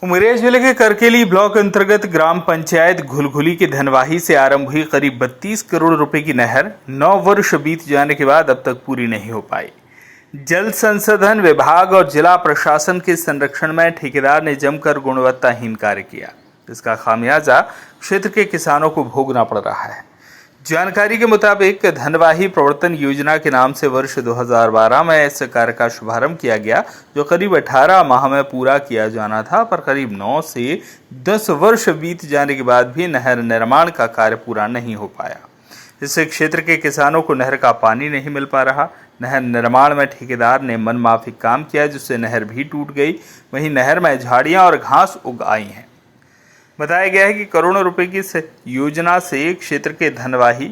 उमरिया जिले के करकेली ब्लॉक अंतर्गत ग्राम पंचायत घुलघुली के धनवाही से आरंभ हुई करीब 32 करोड़ रुपए की नहर 9 वर्ष बीत जाने के बाद अब तक पूरी नहीं हो पाई। जल संसाधन विभाग और जिला प्रशासन के संरक्षण में ठेकेदार ने जमकर गुणवत्ताहीन कार्य किया, जिसका खामियाजा क्षेत्र के किसानों को भोगना पड़ रहा है। जानकारी के मुताबिक धनवाही प्रवर्तन योजना के नाम से वर्ष 2012 में इस कार्य का शुभारंभ किया गया, जो करीब 18 माह में पूरा किया जाना था, पर करीब 9 से 10 वर्ष बीत जाने के बाद भी नहर निर्माण का कार्य पूरा नहीं हो पाया। इससे क्षेत्र के किसानों को नहर का पानी नहीं मिल पा रहा। नहर निर्माण में ठेकेदार ने मनमाफिक काम किया, जिससे नहर भी टूट गई। वहीं नहर में झाड़ियां और घास उग आई हैं। बताया गया है कि करोड़ों रुपए की इस योजना से क्षेत्र के धनवाही,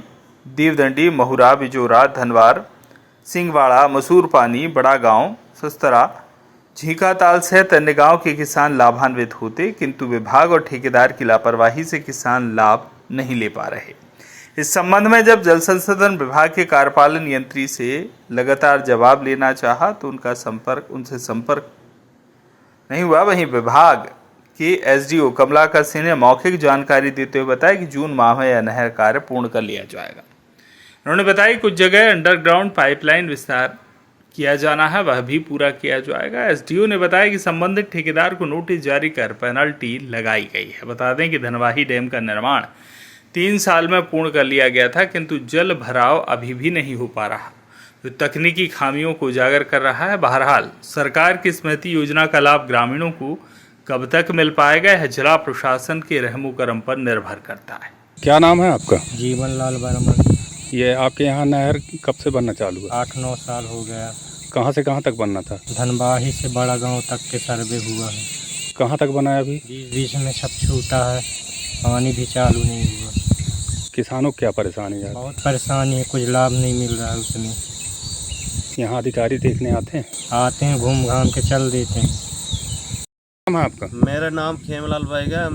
देवदंडी, महुरा, बिजोरा, धनवार, सिंहवाड़ा, मसूर पानी, बड़ा गांव, सस्तरा, झीकाताल सहित अन्य गांव के किसान लाभान्वित होते, किंतु विभाग और ठेकेदार की लापरवाही से किसान लाभ नहीं ले पा रहे। इस संबंध में जब जल संसाधन विभाग के कार्यपालन यंत्री से लगातार जवाब लेना चाहा तो उनसे संपर्क नहीं हुआ। वहीं विभाग के एसडीओ कमलाकर सिंह ने मौखिक जानकारी देते हुए बताया कि जून माह में यह नहर कार्य पूर्ण कर लिया जाएगा। उन्होंने बताया कि कुछ जगह अंडरग्राउंड पाइपलाइन विस्तार किया जाना है, वह भी पूरा किया जाएगा। एसडीओ ने बताया कि संबंधित ठेकेदार को नोटिस जारी कर पेनल्टी लगाई गई है। बता दें कि धनवाही डैम का निर्माण 3 साल में पूर्ण कर लिया गया था, किंतु जल भराव अभी भी नहीं हो पा रहा, जो तकनीकी खामियों को उजागर कर रहा है। बहरहाल सरकार की स्मृति योजना का लाभ ग्रामीणों को कब तक मिल पाएगा, यह जिला प्रशासन के रहमो करम पर निर्भर करता है। क्या नाम है आपका? जीवन लाल बर्मन। ये आपके यहाँ नहर कब से बनना चालू है? 8-9 साल हो गया। कहाँ से कहाँ तक बनना था? धनवाही से बड़ा गांव तक के सर्वे हुआ है। कहाँ तक बना है अभी? बीच में सब छूटा है, पानी भी चालू नहीं हुआ। किसानों को क्या परेशानी है? बहुत परेशानी है, कुछ लाभ नहीं मिल रहा है उसमें। यहाँ अधिकारी देखने आते हैं? आते हैं, घूम घाम के चल देते हैं। नाम है आपका? मेरा नाम खेमलाल बैगा।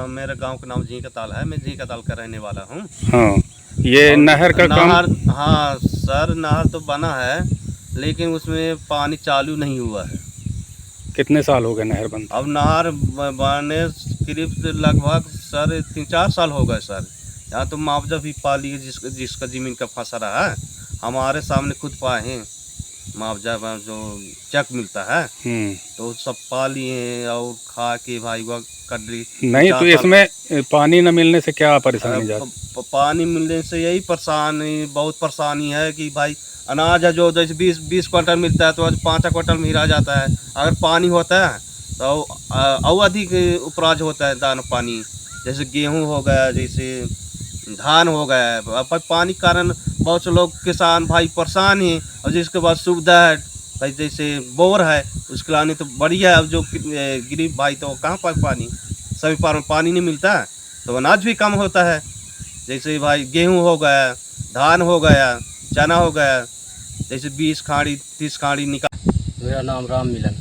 मेरा गांव का नाम झीकाताल है। मैं झीकाताल का रहने वाला हूँ। हाँ, ये नहर का काम? हाँ सर, नहर तो बना है, लेकिन उसमें पानी चालू नहीं हुआ है। कितने साल हो गए नहर बंद? अब नहर बने करीब लगभग सर 3-4 साल हो गए सर। यहाँ तो मुआवजा भी पा लिए, जिसका ज़मीन का फंसा रहा है, हमारे सामने खुद पाए हैं मुआवजा जो चेक मिलता है, तो सब पा लिए और खा के भाई वह कटरी। नहीं तो इसमें पानी न मिलने से क्या परेशानी जाती? पानी मिलने से यही बहुत परेशानी है कि भाई अनाज है जो जैसे 20 क्विंटल मिलता है तो आज 5 क्विंटल में ही रह जाता है। अगर पानी होता है तो और अधिक उपराज होता है दाना पानी। जैसे गेहूँ हो गया, जैसे धान हो गया। अब पानी के कारण बहुत से लोग किसान भाई परेशान हैं। और जिसके पास सुविधा है भाई, जैसे बोर है, उसके लाने तो बढ़िया है। अब जो गरीब भाई तो कहाँ पर पानी, सभी पार में पानी नहीं मिलता है तो अनाज भी कम होता है। जैसे भाई गेहूँ हो गया, धान हो गया, चना हो गया, जैसे 20 खाड़ी 30 खाड़ी निकाल। मेरा नाम राम मिलन।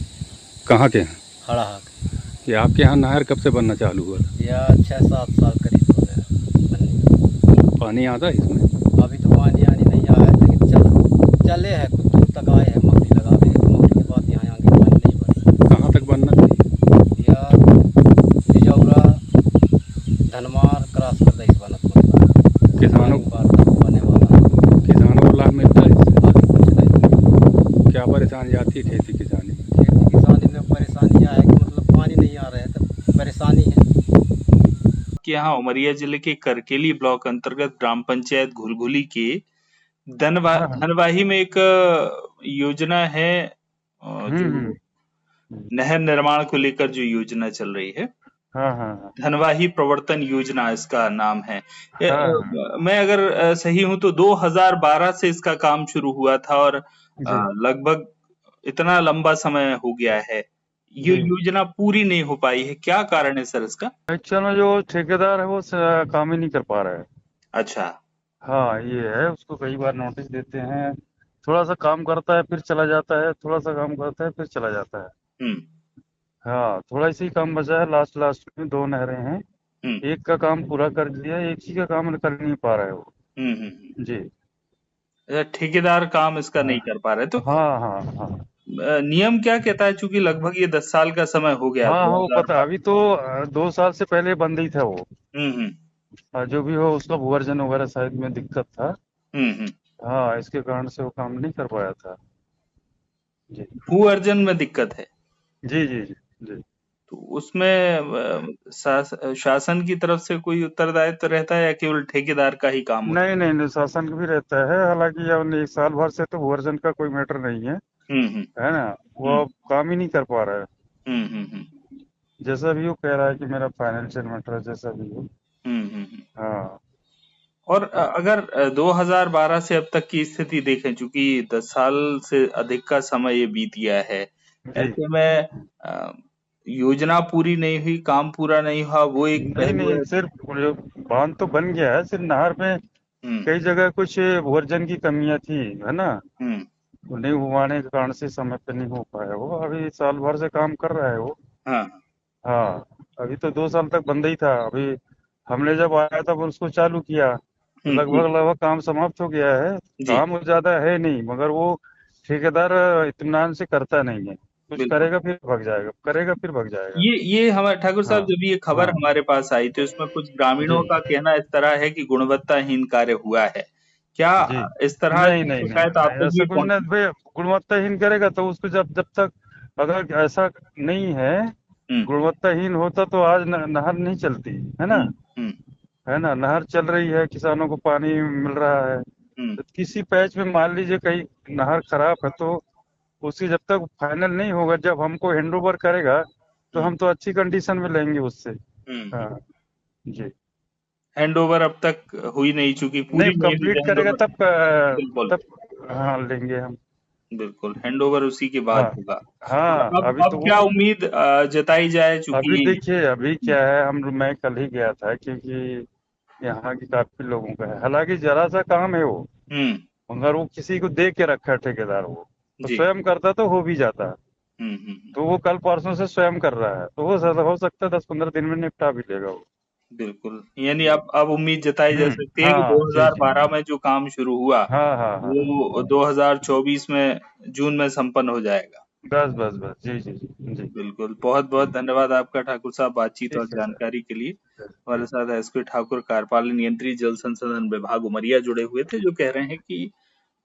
कहाँ के हैं? हड़ाहट। ये आपके यहाँ नहर कब से बनना चालू हुआ? या 6-7 साल करीब हो गया बनने। पानी आता है इसमें? अभी तो पानी आने नहीं आया है, लेकिन चले हैं, कुछ दूर तक आए हैं। मकड़ी लगा रहे हैं, मकड़ी के बाद यहाँ आगे पानी नहीं बढ़ा। कहाँ तक बनना चाहिए? या बिजौरा धनवार क्रॉस कर दे इस बना किसानों बने वाला। किसानों को लाभ मिलता है इससे? अभी कुछ नहीं। क्या परेशानी आती है खेती किसानी? खेती किसानी में परेशानी है कि मतलब पानी नहीं आ रहा है तो परेशानी है। कि यहाँ उमरिया जिले के करकेली ब्लॉक अंतर्गत ग्राम पंचायत घुलघुली के धनवाही में एक योजना है, जो नहर निर्माण को लेकर जो योजना चल रही है, धनवाही प्रवर्तन योजना इसका नाम है। मैं अगर सही हूं तो 2012 से इसका काम शुरू हुआ था और लगभग इतना लंबा समय हो गया है, ये योजना पूरी नहीं हो पाई है। क्या कारण है सर इसका? एक्चुअल में जो ठेकेदार है वो काम ही नहीं कर पा रहा है। अच्छा। हाँ, ये है, उसको कई बार नोटिस देते हैं, थोड़ा सा काम करता है फिर चला जाता है, थोड़ा सा काम करता है फिर चला जाता है। हाँ, थोड़ा इसी काम बचा है। लास्ट में 2 नहरें हैं, एक का काम पूरा कर दिया, एक ही का काम कर नहीं पा रहा है वो। जी। ठेकेदार काम इसका नहीं कर पा रहे तो? हाँ। नियम क्या कहता है, चूंकि लगभग ये 10 साल का समय हो गया हाँ, वो पता 2012। अभी तो 2 साल से पहले बंद ही था वो। हम्म। जो भी हो उसका भूअर्जन वगैरह शायद में दिक्कत था। हम्म। हाँ, इसके कारण से वो काम नहीं कर पाया था। जी भू अर्जन में दिक्कत है, जी जी जी जी। तो उसमें शासन की तरफ से कोई उत्तरदायित्व रहता है या केवल ठेकेदार का ही काम होता नहीं नहीं नहीं, शासन का भी रहता है। हालांकि अब 1 साल भर से तो भूअर्जन का कोई मैटर नहीं है, है? है ना। वो हम्म अब काम ही नहीं कर पा रहा है। हम्म। जैसा भी वो कह रहा है कि मेरा फाइनेंशियल मैटर है, जैसा भी हो। हम्म। हाँ और अगर 2012 से अब तक की स्थिति देखें, चूंकि 10 साल से अधिक का समय ये बीत गया है, जी। ऐसे में योजना पूरी नहीं हुई, काम पूरा नहीं हुआ, वो एक नहीं पहलू नहीं, है। सिर्फ जो बांध तो बन गया है, सिर्फ नहर में हम्म कई जगह कुछ भूअर्जन की कमियां थी, है ना। हम्म। वो नहीं हुआने के कारण से समय पे नहीं हो पाया। वो अभी साल भर से काम कर रहा है वो। हाँ। हाँ, अभी तो 2 साल तक बंद ही था। अभी हमने जब आया तब उसको चालू किया तो जी लगभग लगभग काम समाप्त हो गया है। जी। काम ज्यादा है नहीं, मगर वो ठेकेदार इत्मीनान से करता नहीं है। कुछ बिल्कुल। करेगा फिर भग जाएगा, करेगा फिर भग जाएगा। ये हमारे ठाकुर साहब, हाँ जब ये खबर हाँ हमारे पास आई तो इसमें कुछ जी ग्रामीणों का कहना इस तरह है कि गुणवत्ताहीन कार्य हुआ है। क्या जी। इस तरह नहीं की नहीं नहीं शिकायत आप नहीं, तक ऐसा भी कुछ पहुंची? नहीं भाई। गुणवत्ताहीन करेगा तो उसको जब जब तक, अगर ऐसा नहीं है, हम्म गुणवत्ताहीन होता तो आज नहर नहीं चलती, है ना। हम्म। है ना, नहर चल रही है, किसानों को पानी मिल रहा है। हम्म तो किसी पैच में मान लीजिए कहीं नहर खराब है तो उसकी जब तक फाइनल नहीं होगा, जब हमको हैंड ओवर करेगा तो हम्म हम तो अच्छी कंडीशन में लेंगे उससे। हम्म। हाँ जी। हैंड ओवर अब तक हुई नहीं, चूंकि नहीं, पूरी नहीं हुई कंप्लीट तो हैंड करेगा ओवर। तब बिल्कुल तब हाँ लेंगे हम। बिल्कुल, हैंड ओवर उसी के बाद हाँ होगा। हाँ, तो अब अभी तो अब क्या वो, उम्मीद जताई जाए, अभी चूंकि। देखिए अभी क्या है, मैं कल ही गया था क्योंकि यहाँ की काफी लोगों का है। हालांकि जरा सा काम है वो, हम्म। मगर वो किसी को दे के रखा है ठेकेदार। वो तो जी। स्वयं करता तो हो भी जाता। हम्म। तो वो कल परसों से स्वयं कर रहा है, तो हो सकता है 10-15 दिन में निपटा भी लेगा वो। बिल्कुल, यानी जी। अब उम्मीद जताई जा सकती है कि हाँ जी जी। 2012 में जो काम शुरू हुआ हाँ हाँ हाँ वो हाँ। 2024 में जून में संपन्न हो जाएगा। बस बस बस, जी जी जी जी। बिल्कुल, बहुत बहुत धन्यवाद आपका ठाकुर साहब, बातचीत और ठीक है सर। जानकारी के लिए। हमारे ठीक। साथ एसके ठाकुर, कार्यपालन यंत्री, जल संसाधन विभाग उमरिया जुड़े हुए थे, जो कह रहे हैं कि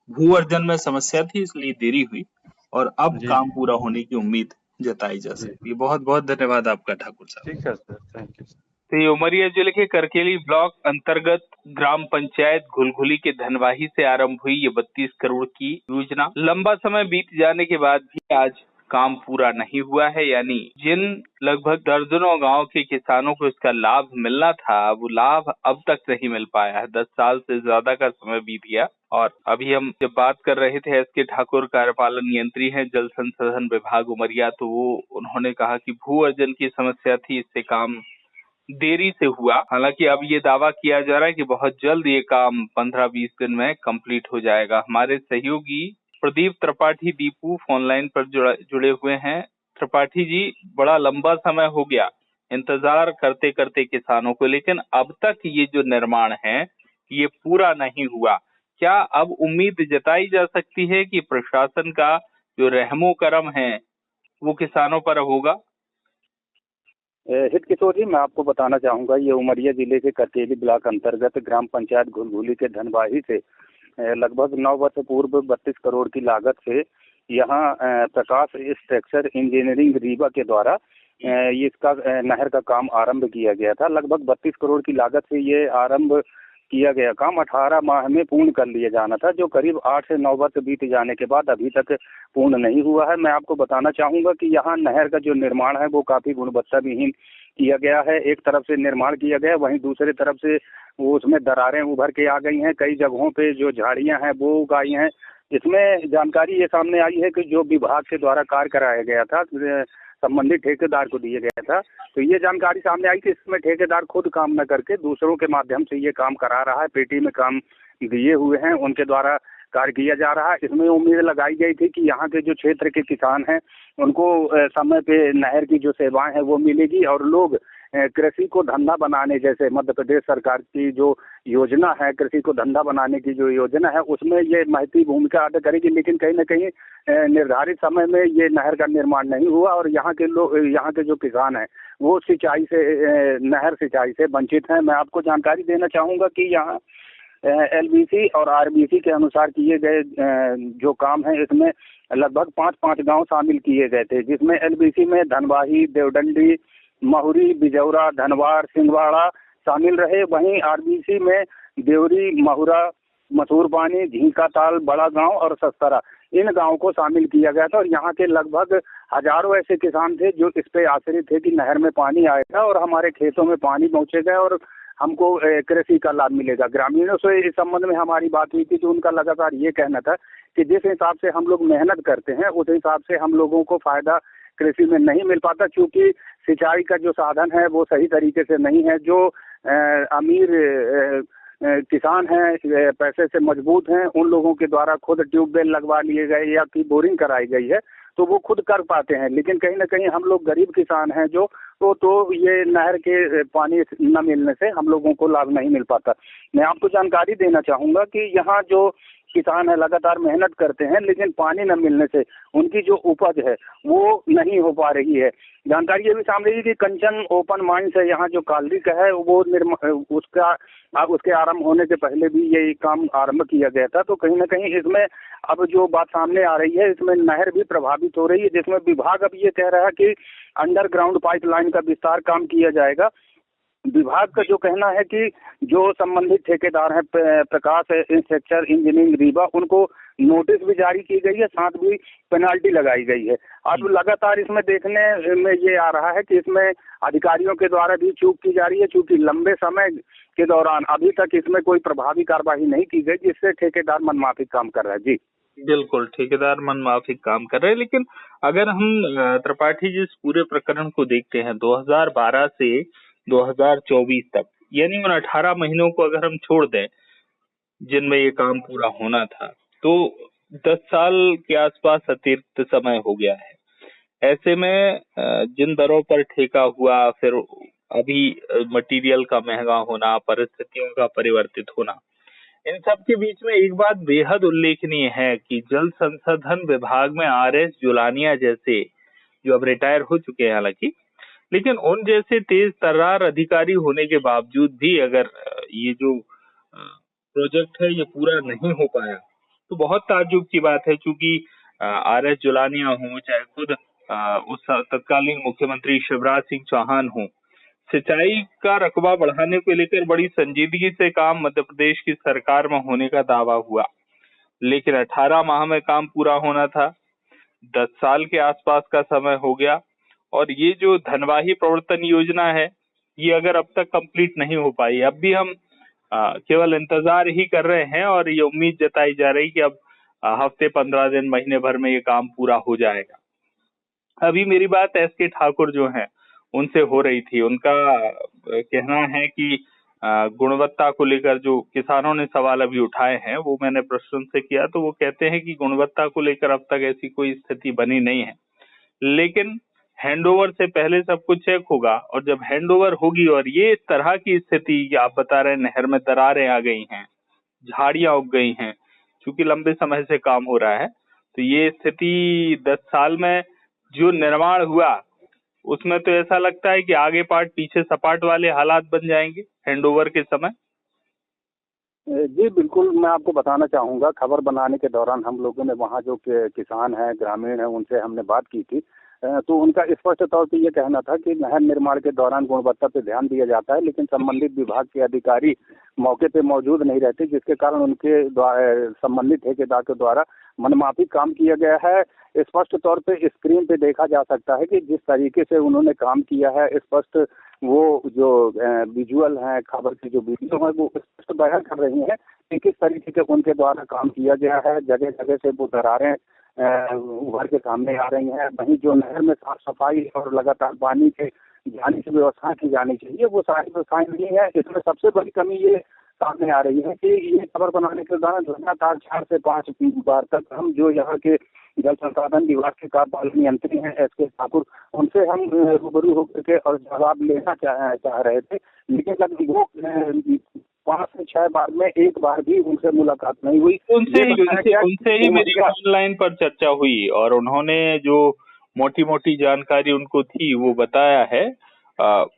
भू अर्जन में समस्या थी, इसलिए देरी हुई और अब जी काम जी पूरा होने की उम्मीद जताई जा जी। सकती है। बहुत बहुत धन्यवाद आपका ठाकुर साहब। ठीक है सर, थैंक यू सर। तो ये उमरिया जिले के करकेली ब्लॉक अंतर्गत ग्राम पंचायत घुलघुली के धनवाही से आरंभ हुई ये 32 करोड़ की योजना लंबा समय बीत जाने के बाद भी आज काम पूरा नहीं हुआ है। यानी जिन लगभग दर्जनों गांव के किसानों को इसका लाभ मिलना था, वो लाभ अब तक नहीं मिल पाया है। 10 साल से ज्यादा का समय बीत गया। और अभी हम जब बात कर रहे थे, एसके ठाकुर कार्यपालन यंत्री हैं जल संसाधन विभाग उमरिया, तो वो उन्होंने कहा कि भू अर्जन की समस्या थी, इससे काम देरी से हुआ। हालांकि अब ये दावा किया जा रहा है कि बहुत जल्द ये काम 15-20 दिन में कंप्लीट हो जाएगा। हमारे सहयोगी प्रदीप त्रिपाठी दीपू फोन लाइन पर जुड़े हुए हैं। त्रिपाठी जी, बड़ा लंबा समय हो गया इंतजार करते करते किसानों को, लेकिन अब तक ये जो निर्माण है ये पूरा नहीं हुआ। क्या अब उम्मीद जताई जा सकती है कि प्रशासन का जो रहमो करम है वो किसानों पर होगा? हित किशोर जी, मैं आपको बताना चाहूँगा, ये उमरिया जिले के करकेली ब्लॉक अंतर्गत ग्राम पंचायत घुलघुली के धनवाही से लगभग 9 वर्ष पूर्व 32 करोड़ की लागत से यहाँ प्रकाश स्ट्रक्चर इंजीनियरिंग रीवा के द्वारा ये इसका नहर का काम आरंभ किया गया था। लगभग 32 करोड़ की लागत से ये आरंभ किया गया काम 18 माह में पूर्ण कर लिया जाना था, जो करीब 8 से 9 वर्ष बीत जाने के बाद अभी तक पूर्ण नहीं हुआ है। मैं आपको बताना चाहूँगा कि यहाँ नहर का जो निर्माण है वो काफ़ी गुणवत्ता विहीन किया गया है। एक तरफ से निर्माण किया गया है, वहीं दूसरी तरफ से वो उसमें दरारें उभर के आ गई हैं। कई जगहों पे जो झाड़ियां हैं वो उग आई हैं। इसमें जानकारी ये सामने आई है कि जो विभाग के द्वारा कार्य कराया गया था संबंधित ठेकेदार को दिया गया था, तो ये जानकारी सामने आई कि इसमें ठेकेदार खुद काम न करके दूसरों के माध्यम से ये काम करा रहा है। पेटी में काम दिए हुए हैं, उनके द्वारा कार्य किया जा रहा है। इसमें उम्मीद लगाई गई थी कि यहाँ के जो क्षेत्र के किसान हैं उनको समय पे नहर की जो सेवाएं हैं वो मिलेगी और लोग कृषि को धंधा बनाने, जैसे मध्य प्रदेश सरकार की जो योजना है, कृषि को धंधा बनाने की जो योजना है, उसमें ये महती भूमिका अदा करेगी। लेकिन कहीं न कहीं निर्धारित समय में ये नहर का निर्माण नहीं हुआ और यहाँ के लोग, यहाँ के जो किसान हैं वो सिंचाई से, नहर सिंचाई से वंचित हैं। मैं आपको जानकारी देना चाहूँगा कि यहाँ एलबीसी और आरबीसी के अनुसार किए गए जो काम है, इसमें लगभग 5 गांव शामिल किए गए थे, जिसमें एलबीसी में धनवाही, देवडंडी, महुरी, बिजौरा, धनवार, सिंगवाड़ा शामिल रहे। वहीं आरबीसी में देवरी, महुरा, मसूरपानी, झींका ताल, बड़ा गांव और सस्तरा, इन गांवों को शामिल किया गया था। और यहाँ के लगभग हजारों ऐसे किसान थे जो इस पे आश्रित थे कि नहर में पानी आएगा और हमारे खेतों में पानी पहुंचेगा और हमको कृषि का लाभ मिलेगा। ग्रामीणों से इस संबंध में हमारी बात हुई थी, तो उनका लगातार ये कहना था कि जिस हिसाब से हम लोग मेहनत करते हैं उस हिसाब से हम लोगों को फायदा कृषि में नहीं मिल पाता, क्योंकि सिंचाई का जो साधन है वो सही तरीके से नहीं है। जो अमीर किसान हैं, पैसे से मजबूत हैं, उन लोगों के द्वारा खुद ट्यूबवेल लगवा लिए गए या कि बोरिंग कराई गई है तो वो खुद कर पाते हैं। लेकिन कहीं ना कहीं हम लोग गरीब किसान हैं जो तो ये नहर के पानी न मिलने से हम लोगों को लाभ नहीं मिल पाता। मैं आपको जानकारी देना चाहूँगा कि यहाँ जो किसान है लगातार मेहनत करते हैं, लेकिन पानी न मिलने से उनकी जो उपज है वो नहीं हो पा रही है। जानकारी ये भी सामने है कि कंचन ओपन माइंस है, यहाँ जो कालरी का है वो उसके आरंभ होने से पहले भी ये काम आरंभ किया गया था। तो कहीं ना कहीं इसमें अब जो बात सामने आ रही है, इसमें नहर भी प्रभावित हो रही है, जिसमें विभाग अब ये कह रहा है कि अंडरग्राउंड पाइपलाइन का विस्तार काम किया जाएगा। विभाग का जो कहना है कि जो संबंधित ठेकेदार हैं, प्रकाश इंफ्रास्ट्रक्चर इंजीनियरिंग रीवा, उनको नोटिस भी जारी की गई है, साथ भी पेनाल्टी लगाई गई है। अब लगातार इसमें देखने में ये आ रहा है कि इसमें अधिकारियों के द्वारा भी चूक की जा रही है, क्योंकि लंबे समय के दौरान अभी तक इसमें कोई प्रभावी कार्यवाही नहीं की गई, जिससे ठेकेदार मनमाफिक काम कर रहा है। जी बिल्कुल, ठेकेदार मनमाफिक काम कर रहे हैं। लेकिन अगर हम त्रिपाठी जी इस पूरे प्रकरण को देखते हैं 2012 से 2024 तक, यानी उन 18 महीनों को अगर हम छोड़ दें जिनमें ये काम पूरा होना था, तो 10 साल के आसपास अतिरिक्त समय हो गया है। ऐसे में जिन दरों पर ठेका हुआ, फिर अभी मटेरियल का महंगा होना, परिस्थितियों का परिवर्तित होना, इन सब के बीच में एक बात बेहद उल्लेखनीय है कि जल संसाधन विभाग में आरएस जुलानिया जैसे, जो अब रिटायर हो चुके हैं हालांकि, लेकिन उन जैसे तेज तर्रार अधिकारी होने के बावजूद भी अगर ये जो प्रोजेक्ट है ये पूरा नहीं हो पाया तो बहुत ताज्जुब की बात है। क्योंकि आरएस जुलानिया हो, चाहे खुद उस तत्कालीन मुख्यमंत्री शिवराज सिंह चौहान हो, सिंचाई का रकबा बढ़ाने को लेकर बड़ी संजीदगी से काम मध्य प्रदेश की सरकार में होने का दावा हुआ, लेकिन 18 माह में काम पूरा होना था, 10 साल के आसपास का समय हो गया। और ये जो धनवाही प्रवर्तन योजना है ये अगर अब तक कंप्लीट नहीं हो पाई, अब भी हम केवल इंतजार ही कर रहे हैं और ये उम्मीद जताई जा रही कि अब हफ्ते 15 दिन, महीने भर में ये काम पूरा हो जाएगा। अभी मेरी बात एसके ठाकुर जो हैं उनसे हो रही थी, उनका कहना है कि गुणवत्ता को लेकर जो किसानों ने सवाल अभी उठाए हैं वो मैंने प्रश्न से किया, तो वो कहते हैं कि गुणवत्ता को लेकर अब तक ऐसी कोई स्थिति बनी नहीं है, लेकिन हैंडओवर से पहले सब कुछ चेक होगा और जब हैंडओवर होगी और ये इस तरह की स्थिति आप बता रहे हैं, नहर में दरारें आ गई हैं, झाड़ियां उग गई हैं, क्योंकि लंबे समय से काम हो रहा है, तो ये स्थिति 10 साल में जो निर्माण हुआ उसमें तो ऐसा लगता है कि आगे पाट पीछे सपाट वाले हालात बन जाएंगे हैंडओवर के समय। जी बिल्कुल, मैं आपको बताना चाहूँगा, खबर बनाने के दौरान हम लोगों ने वहाँ जो किसान हैं, ग्रामीण हैं, उनसे हमने बात की थी, तो उनका स्पष्ट तौर पे ये कहना था कि नहर निर्माण के दौरान गुणवत्ता पे ध्यान दिया जाता है, लेकिन संबंधित विभाग के अधिकारी मौके पे मौजूद नहीं रहते, जिसके कारण उनके संबंधित ठेकेदार के द्वारा मनमाफी काम किया गया है। स्पष्ट तौर पे स्क्रीन पे देखा जा सकता है कि जिस तरीके से उन्होंने काम किया है, स्पष्ट वो जो विजुअल है, खबर की जो वीडियो है वो स्पष्ट बयान कर रही है कि किस तरीके से उनके द्वारा काम किया गया है। जगह जगह से वो दरारें उभर के सामने आ रही हैं। वहीं जो नहर में साफ सफाई और लगातार पानी के जाने की व्यवस्था की जानी चाहिए, वो सारी व्यवस्थाएं नहीं है। इसमें सबसे बड़ी कमी ये सामने आ रही है कि ये खबर बनाने के दौरान लगातार 4 से 5 बार तक हम जो यहाँ के जल संसाधन विभाग के कार्यपालक नियंत्री हैं एसके ठाकुर, उनसे हम रूबरू होकर के और जवाब लेना चाह रहे थे, लेकिन लगभग वो 5 से 6 बार में एक बार भी उनसे मुलाकात नहीं हुई। उनसे ही मेरी ऑनलाइन पर चर्चा हुई और उन्होंने जो मोटी मोटी जानकारी उनको थी वो बताया है।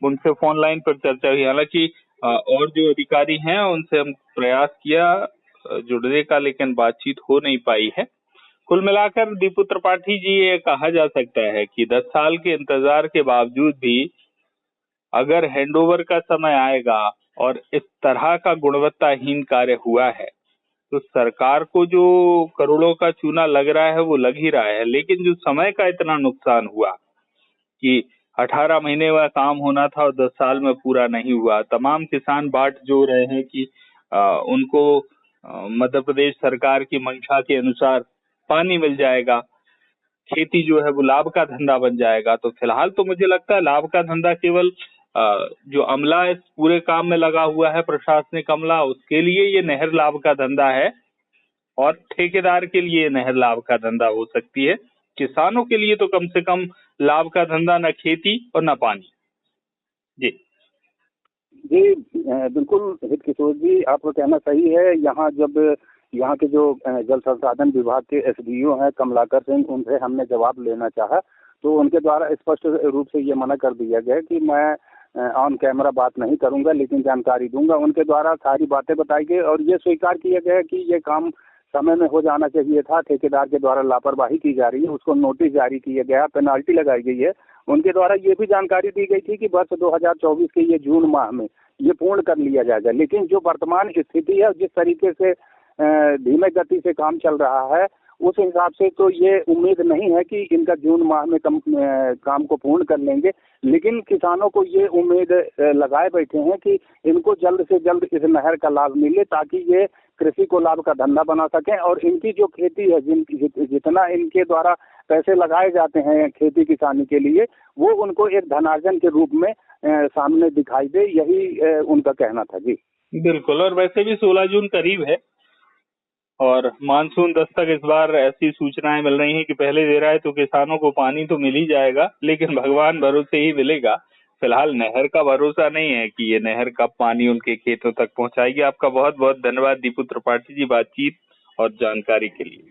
उनसे फोन लाइन पर चर्चा हुई। हालांकि और जो अधिकारी हैं उनसे हम प्रयास किया जुड़ने का, लेकिन बातचीत हो नहीं पाई है। कुल मिलाकर दीपू त्रिपाठी जी, ये कहा जा सकता है कि 10 साल के इंतजार के बावजूद भी अगर हैंडओवर का समय आएगा और इस तरह का गुणवत्ताहीन कार्य हुआ है तो सरकार को जो करोड़ों का चूना लग रहा है वो लग ही रहा है, लेकिन जो समय का इतना नुकसान हुआ कि 18 महीने का काम होना था और 10 साल में पूरा नहीं हुआ। तमाम किसान बाट जो रहे हैं कि उनको मध्य प्रदेश सरकार की मंशा के अनुसार पानी मिल जाएगा, खेती जो है वो लाभ का धंधा बन जाएगा। तो फिलहाल तो मुझे लगता है लाभ का धंधा केवल जो अमला इस पूरे काम में लगा हुआ है, प्रशासनिक अमला, उसके लिए ये नहर लाभ का धंधा है और ठेकेदार के लिए नहर लाभ का धंधा हो सकती है। किसानों के लिए तो कम से कम लाभ का धंधा न खेती और न पानी। जी बिल्कुल हित किशोर जी, आपका कहना सही है। यहाँ के जो जल संसाधन विभाग के एसडीओ हैं कमलाकर सिंह, उनसे हमने जवाब लेना चाहा तो उनके द्वारा स्पष्ट रूप से ये मना कर दिया गया कि मैं ऑन कैमरा बात नहीं करूंगा, लेकिन जानकारी दूंगा। उनके द्वारा सारी बातें बताई गई और ये स्वीकार किया गया कि ये काम समय में हो जाना चाहिए था, ठेकेदार के द्वारा लापरवाही की जा रही है, उसको नोटिस जारी किया गया, पेनाल्टी लगाई गई है। उनके द्वारा ये भी जानकारी दी गई थी कि वर्ष 2024 के ये जून माह में ये पूर्ण कर लिया जाएगा, लेकिन जो वर्तमान स्थिति है, जिस तरीके से धीमे गति से काम चल रहा है, उस हिसाब से तो ये उम्मीद नहीं है कि इनका जून माह में काम को पूर्ण कर लेंगे। लेकिन किसानों को ये उम्मीद लगाए बैठे हैं कि इनको जल्द से जल्द इस नहर का लाभ मिले ताकि ये कृषि को लाभ का धंधा बना सकें और इनकी जो खेती है, जितना इनके द्वारा पैसे लगाए जाते हैं खेती किसानी के लिए, वो उनको एक धनार्जन के रूप में सामने दिखाई दे, यही उनका कहना था। जी बिल्कुल। और वैसे भी 16 जून करीब है और मानसून दस्तक इस बार ऐसी सूचनाएं मिल रही हैं कि पहले दे रहा है तो किसानों को पानी तो मिल ही जाएगा, लेकिन भगवान भरोसे ही मिलेगा। फिलहाल नहर का भरोसा नहीं है कि ये नहर कब पानी उनके खेतों तक पहुंचाएगी। आपका बहुत बहुत धन्यवाद दीपू त्रिपाठी जी, बातचीत और जानकारी के लिए।